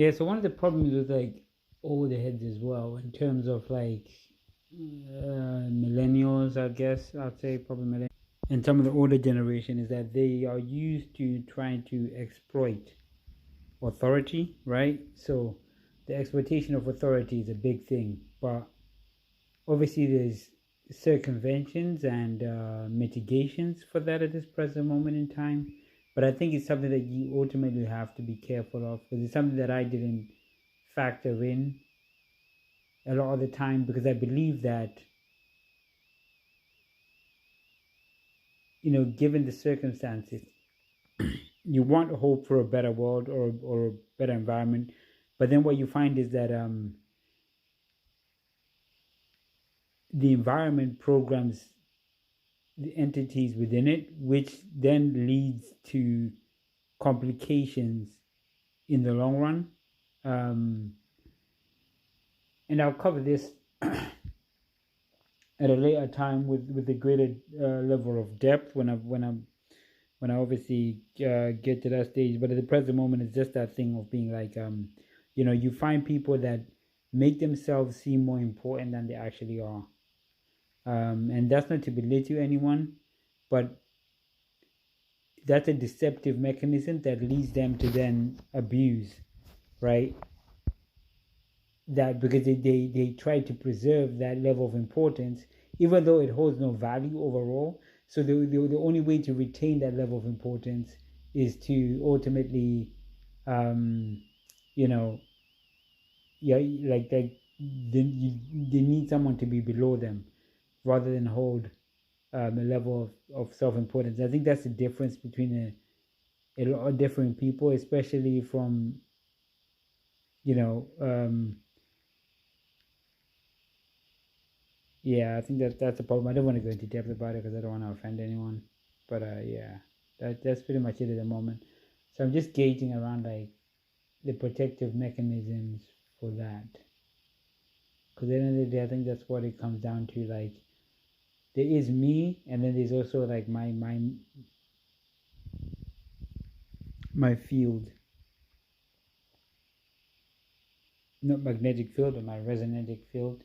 Yeah, so one of the problems with like older heads as well, in terms of like millennials, I guess I'd say probably millennials, and some of the older generation is that they are used to trying to exploit authority, right? So the exploitation of authority is a big thing, but obviously there's circumventions and mitigations for that at this present moment in time. But I think it's something that you ultimately have to be careful of, because it's something that I didn't factor in a lot of the time, because I believe that, given the circumstances, you want hope for a better world, or a better environment. But then what you find is that the environment programs the entities within it, which then leads to complications in the long run. Um, and I'll cover this at a later time with a greater level of depth when I obviously get to that stage. But at the present moment, it's just that thing of being like, you find people that make themselves seem more important than they actually are. And that's not to belittle anyone, but that's a deceptive mechanism that leads them to then abuse, right? That because they try to preserve that level of importance, even though it holds no value overall. So the only way to retain that level of importance is to ultimately, um, you know, yeah, they need someone to be below them rather than hold a level of self-importance. I think that's the difference between a lot of different people, especially from, you know, yeah, I think that's a problem. I don't want to go into depth about it because I don't want to offend anyone. But yeah, that's pretty much it at the moment. So I'm just gauging around like the protective mechanisms for that. Because at the end of the day, I think that's what it comes down to. Like there is me, and then there's also like my field, not magnetic field, but my resonatic field.